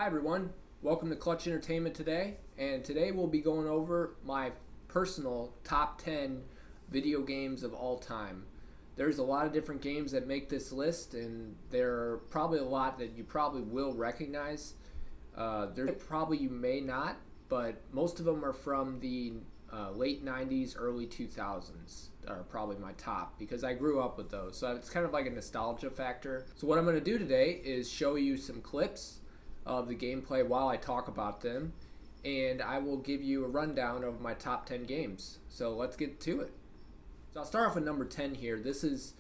Hi everyone, welcome to Clutch Entertainment today, and today we'll be going over my personal top 10 video games of all time. There's a lot of different games that make this list, and there are probably a lot that you probably will recognize. There's probably you may not, but most of them are from the late 90s, early 2000s are probably my top because I grew up with those. So it's kind of like a nostalgia factor. So what I'm going to do today is show you some clips of the gameplay while I talk about them, and I will give you a rundown of my top 10 games. So let's get to it. So I'll start off with number 10 here. This is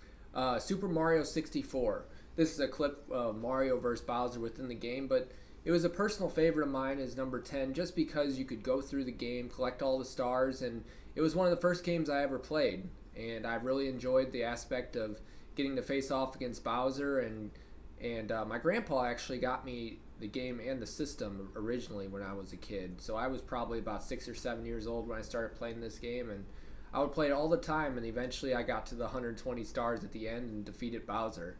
Super Mario 64. This is a clip of Mario vs. Bowser within the game, but it was a personal favorite of mine as number 10 just because you could go through the game, collect all the stars, and it was one of the first games I ever played. And I really enjoyed the aspect of getting to face off against Bowser, and my grandpa actually got me the game and the system originally when I was a kid. So I was probably about 6 or 7 years old when I started playing this game, and I would play it all the time, and eventually I got to the 120 stars at the end and defeated Bowser.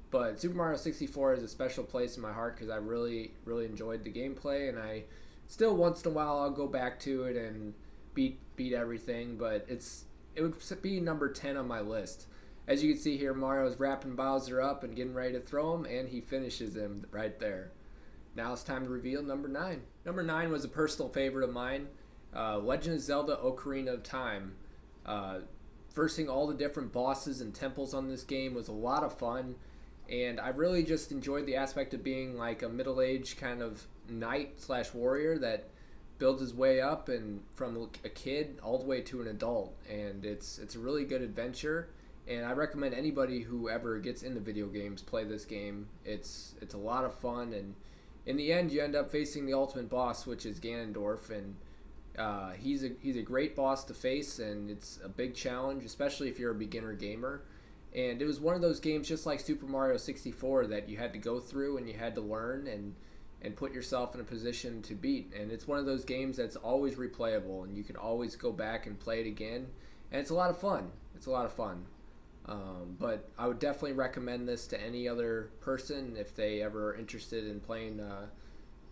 But Super Mario 64 is a special place in my heart because I really enjoyed the gameplay, and I still once in a while I'll go back to it and beat everything, but it would be number 10 on my list. As you can see here, Mario's wrapping Bowser up and getting ready to throw him, and he finishes him right there. Now it's time to reveal number 9. Number 9 was a personal favorite of mine, Legend of Zelda Ocarina of Time. Versing all the different bosses and temples on this game was a lot of fun, and I really just enjoyed the aspect of being like a middle-aged kind of knight slash warrior that builds his way up and from a kid all the way to an adult, and it's a really good adventure. And I recommend anybody who ever gets into video games play this game. It's a lot of fun, and in the end you end up facing the ultimate boss, which is Ganondorf, and he's a great boss to face, and it's a big challenge, especially if you're a beginner gamer. And it was one of those games just like Super Mario 64 that you had to go through and you had to learn and put yourself in a position to beat. And it's one of those games that's always replayable, and you can always go back and play it again, and it's a lot of fun. It's a lot of fun. But I would definitely recommend this to any other person if they ever are interested in playing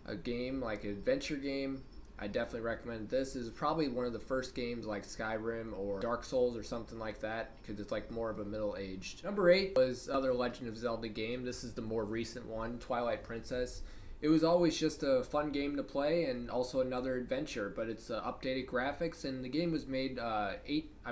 a game like an adventure game. I definitely recommend this. This is probably one of the first games like Skyrim or Dark Souls or something like that because it's like more of a middle-aged. Number 8 was another Legend of Zelda game. This is the more recent one, Twilight Princess. It was always just a fun game to play and also another adventure, but it's updated graphics, and the game was made I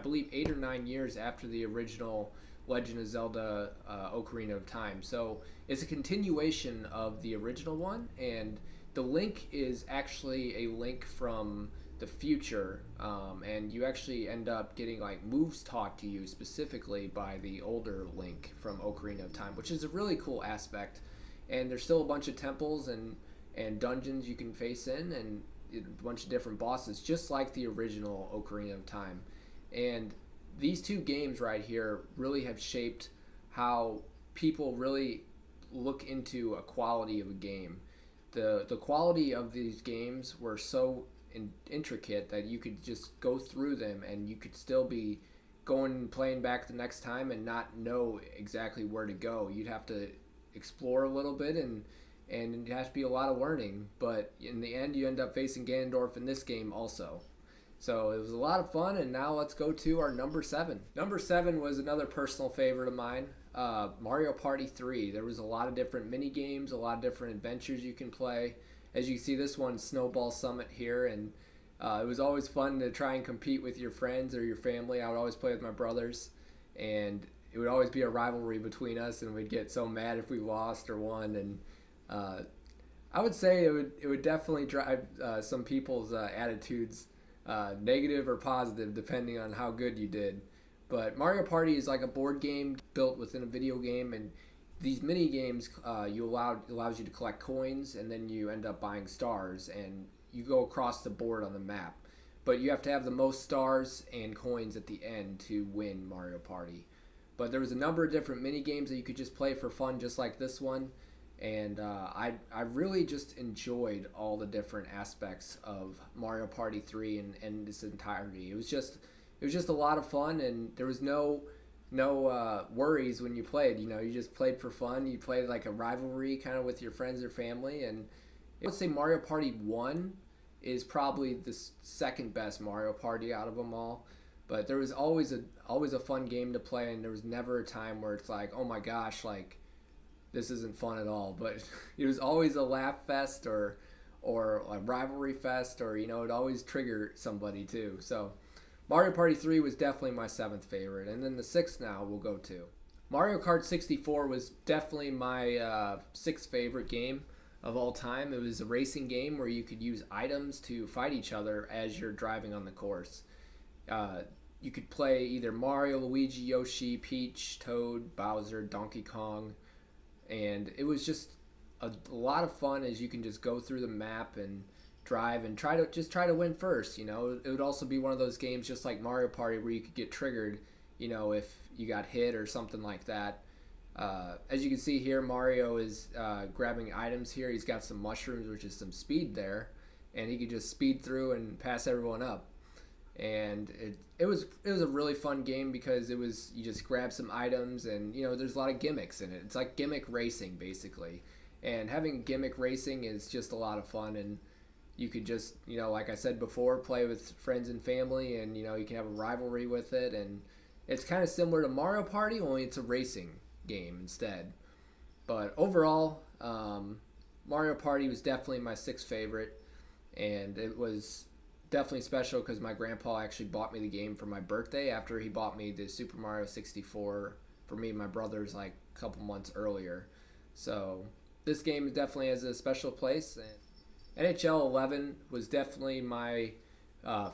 believe 8 or 9 years after the original Legend of Zelda Ocarina of Time. So it's a continuation of the original one, and the link is actually a link from the future, and you actually end up getting like moves taught to you specifically by the older Link from Ocarina of Time, which is a really cool aspect. And there's still a bunch of temples and dungeons you can face in, and a bunch of different bosses, just like the original Ocarina of Time. And these two games right here really have shaped how people really look into a quality of a game. The quality of these games were so intricate that you could just go through them and you could still be going and playing back the next time and not know exactly where to go. You'd have to explore a little bit, and it has to be a lot of learning, but in the end you end up facing Ganondorf in this game also. So it was a lot of fun, and now let's go to our number 7. Number 7 was another personal favorite of mine, Mario Party 3. There was a lot of different mini games, a lot of different adventures you can play. As you see, this one, Snowball Summit here, and it was always fun to try and compete with your friends or your family. I would always play with my brothers, and it would always be a rivalry between us, and we'd get so mad if we lost or won. And I would say it would definitely drive some people's attitudes negative or positive depending on how good you did. But Mario Party is like a board game built within a video game, and these mini games allows you to collect coins, and then you end up buying stars, and you go across the board on the map. But you have to have the most stars and coins at the end to win Mario Party. But there was a number of different mini games that you could just play for fun, just like this one. And I really just enjoyed all the different aspects of Mario Party 3 and its entirety. It was just a lot of fun, and there was no worries when you played. You know, you just played for fun. You played like a rivalry kind of with your friends or family, and I would say Mario Party 1 is probably the second best Mario Party out of them all. But there was always a fun game to play, and there was never a time where it's like, oh my gosh, like this isn't fun at all. But it was always a laugh fest or a rivalry fest, or it always trigger somebody too. So Mario Party 3 was definitely my seventh favorite, and then the sixth now we'll go to. Mario Kart 64 was definitely my sixth favorite game of all time. It was a racing game where you could use items to fight each other as you're driving on the course. You could play either Mario, Luigi, Yoshi, Peach, Toad, Bowser, Donkey Kong, and it was just a lot of fun as you can just go through the map and drive and try to win first. It would also be one of those games just like Mario Party where you could get triggered, if you got hit or something like that. As you can see here, Mario is grabbing items here. He's got some mushrooms, which is some speed there, and he could just speed through and pass everyone up. And it was a really fun game because you just grab some items, and there's a lot of gimmicks in it. It's like gimmick racing basically, and having gimmick racing is just a lot of fun. And you could just like I said before, play with friends and family, and you can have a rivalry with it. And it's kind of similar to Mario Party, only it's a racing game instead. But overall, Mario Party was definitely my sixth favorite, and it was definitely special because my grandpa actually bought me the game for my birthday after he bought me the Super Mario 64 for me and my brothers like a couple months earlier. So this game definitely has a special place. And NHL 11 was definitely my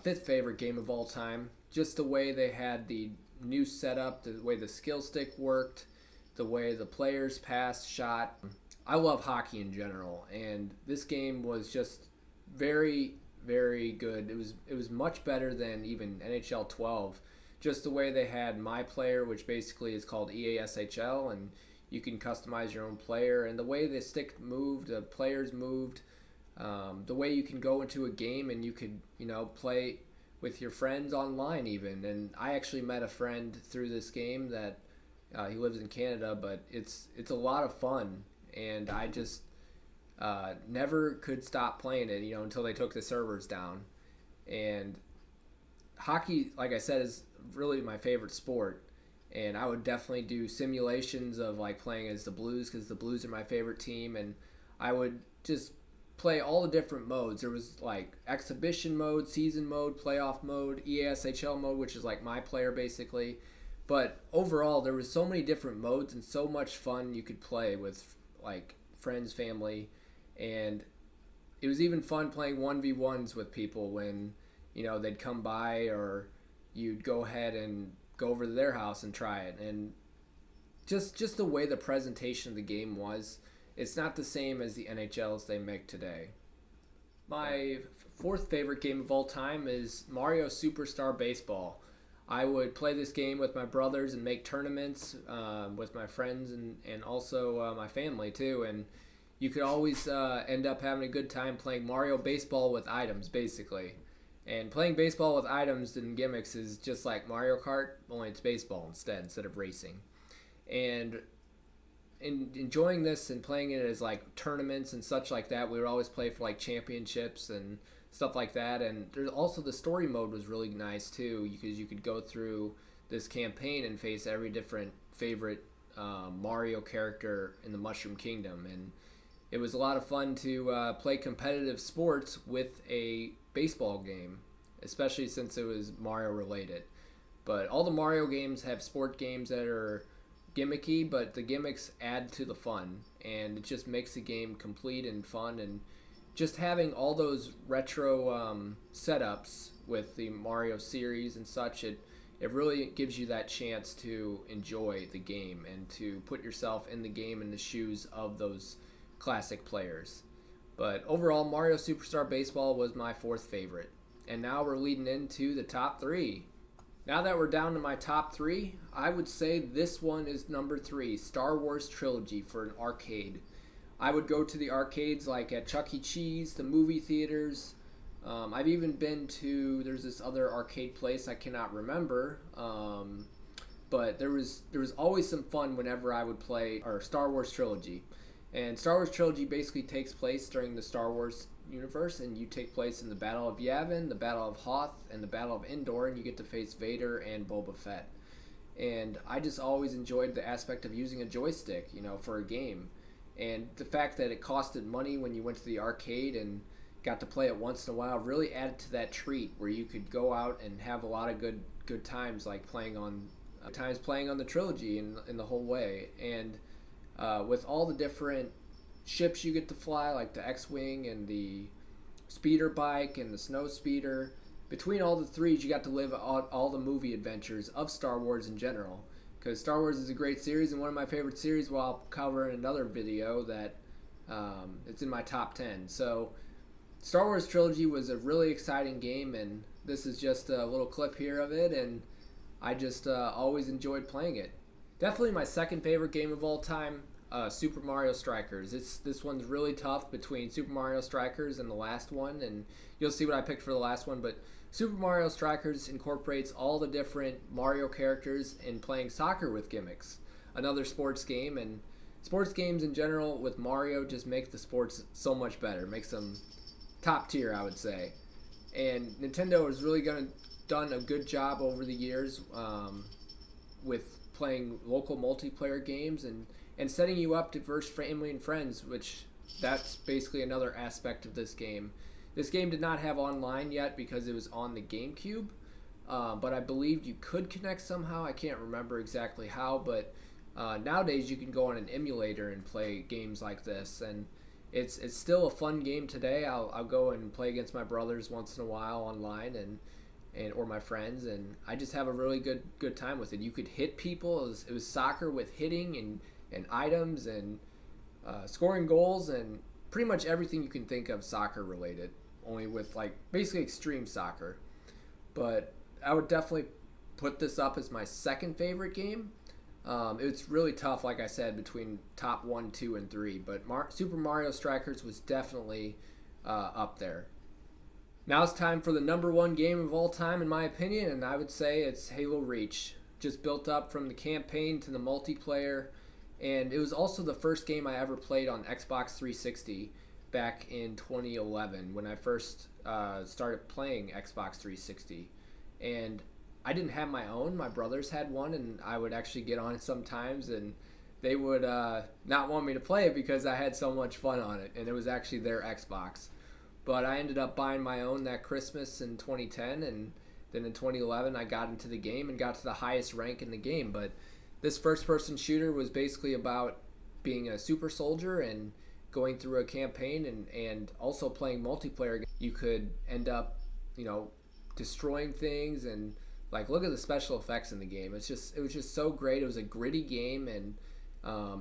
fifth favorite game of all time. Just the way they had the new setup, the way the skill stick worked, the way the players passed, shot. I love hockey in general, and this game was just very, very good. It was much better than even NHL 12. Just the way they had My Player, which basically is called EASHL, and you can customize your own player, and the way the stick moved, the players moved, the way you can go into a game and you could play with your friends online even. And I actually met a friend through this game that he lives in Canada, but it's a lot of fun, and I just never could stop playing it, until they took the servers down. And hockey, like I said, is really my favorite sport, and I would definitely do simulations of like playing as the Blues because the Blues are my favorite team, and I would just play all the different modes. There was like exhibition mode, season mode, playoff mode, EASHL mode, which is like My Player basically. But overall, there was so many different modes and so much fun you could play with like friends, family, and it was even fun playing 1v1s with people when they'd come by, or you'd go ahead and go over to their house and try it. And just the way the presentation of the game was, it's not the same as the NHLs they make today. My fourth favorite game of all time is Mario Superstar Baseball. I would play this game with my brothers and make tournaments with my friends and also my family too. And you could always end up having a good time playing Mario Baseball with items, basically. And playing baseball with items and gimmicks is just like Mario Kart, only it's baseball instead of racing. And in enjoying this and playing it as like tournaments and such like that, we would always play for like championships and stuff like that. And there's also the story mode was really nice too, because you could go through this campaign and face every different favorite Mario character in the Mushroom Kingdom. And it was a lot of fun to play competitive sports with a baseball game, especially since it was Mario related. But all the Mario games have sport games that are gimmicky, but the gimmicks add to the fun, and it just makes the game complete and fun. And just having all those retro setups with the Mario series and such, it really gives you that chance to enjoy the game and to put yourself in the game in the shoes of those classic players. But overall, Mario Superstar Baseball was my fourth favorite. And now we're leading into the top three. Now that we're down to my top three, I would say this one is number 3, Star Wars Trilogy for an arcade. I would go to the arcades like at Chuck E. Cheese, the movie theaters. I've even been to, there's this other arcade place I cannot remember, but there was always some fun whenever I would play our Star Wars Trilogy. And Star Wars Trilogy basically takes place during the Star Wars universe, and you take place in the Battle of Yavin, the Battle of Hoth, and the Battle of Endor, and you get to face Vader and Boba Fett. And I just always enjoyed the aspect of using a joystick, for a game. And the fact that it costed money when you went to the arcade and got to play it once in a while really added to that treat where you could go out and have a lot of good times, like playing on the trilogy in the whole way. And with all the different ships you get to fly, like the X-Wing and the speeder bike and the snow speeder, between all the threes, you got to live all the movie adventures of Star Wars in general. Because Star Wars is a great series, and one of my favorite series, I'll cover in another video that it's in my top 10. So Star Wars Trilogy was a really exciting game, and this is just a little clip here of it, and I just always enjoyed playing it. Definitely my second favorite game of all time, Super Mario Strikers. This one's really tough between Super Mario Strikers and the last one, and you'll see what I picked for the last one, but Super Mario Strikers incorporates all the different Mario characters in playing soccer with gimmicks. Another sports game, and sports games in general with Mario just make the sports so much better, makes them top tier, I would say. And Nintendo has really done a good job over the years with playing local multiplayer games and setting you up to verse family and friends, which that's basically another aspect of this game. This game did not have online yet because it was on the GameCube, but I believed you could connect somehow. I can't remember exactly how, but nowadays you can go on an emulator and play games like this, and it's still a fun game today. I'll go and play against my brothers once in a while online and or my friends, and I just have a really good time with it. You could hit people. It was soccer with hitting and items and scoring goals and pretty much everything you can think of soccer related, only with like basically extreme soccer. But I would definitely put this up as my second favorite game. It's really tough, like I said, between top 1, 2, and 3, but Super Mario Strikers was definitely up there. Now it's time for the number one game of all time, in my opinion, and I would say it's Halo Reach. Just built up from the campaign to the multiplayer, and it was also the first game I ever played on Xbox 360 back in 2011 when I first started playing Xbox 360. And I didn't have my own. My brothers had one, and I would actually get on it sometimes, and they would not want me to play it because I had so much fun on it, and it was actually their Xbox. But I ended up buying my own that Christmas in 2010, and then in 2011 I got into the game and got to the highest rank in the game. But this first-person shooter was basically about being a super soldier and going through a campaign and also playing multiplayer. You could end up, destroying things, and like look at the special effects in the game. It was just so great. It was a gritty game, and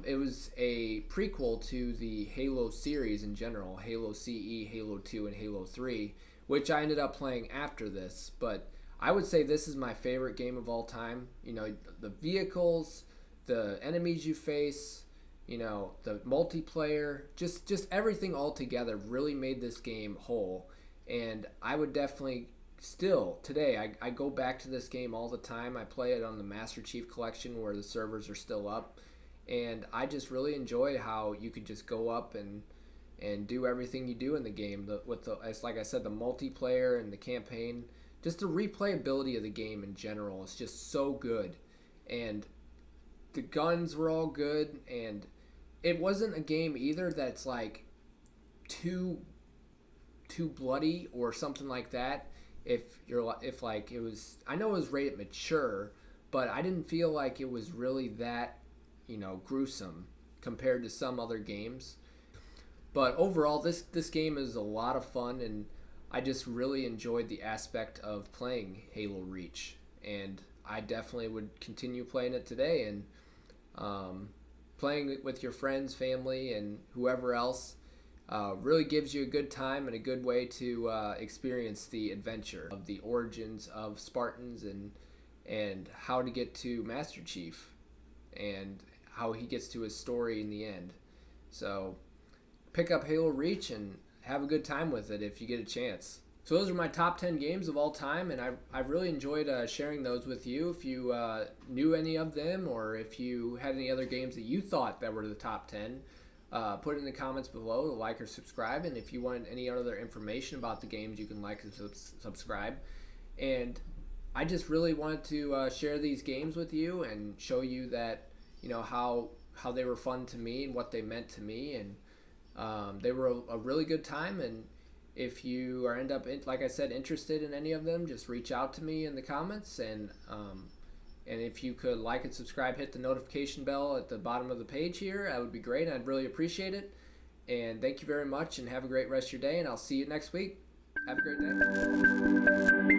it was a prequel to the Halo series in general, Halo CE, Halo 2, and Halo 3, which I ended up playing after this. But I would say this is my favorite game of all time. The vehicles, the enemies you face, the multiplayer, just everything all together really made this game whole. And I would definitely still today I go back to this game all the time. I play it on the Master Chief Collection where the servers are still up, and I just really enjoy how you could just go up and do everything you do in the game. As like I said, the multiplayer and the campaign, just the replayability of the game in general is just so good, and the guns were all good, and it wasn't a game either that's like too bloody or something like that. If it was, I know it was rated mature, but I didn't feel like it was really that gruesome compared to some other games. But overall, this game is a lot of fun, and I just really enjoyed the aspect of playing Halo Reach, and I definitely would continue playing it today. And playing it with your friends, family, and whoever else really gives you a good time and a good way to experience the adventure of the origins of Spartans and how to get to Master Chief and how he gets to his story in the end. So pick up Halo Reach and have a good time with it if you get a chance. So those are my top 10 games of all time, and I've really enjoyed sharing those with you. If you knew any of them, or if you had any other games that you thought that were the top 10, Put it in the comments below to like or subscribe. And if you want any other information about the games, you can like and subscribe. And I just really wanted to share these games with you and show you that, how they were fun to me and what they meant to me. And they were a really good time. And if you are like I said, interested in any of them, just reach out to me in the comments. And if you could like and subscribe, hit the notification bell at the bottom of the page here, that would be great. I'd really appreciate it. And thank you very much, and have a great rest of your day, and I'll see you next week. Have a great day.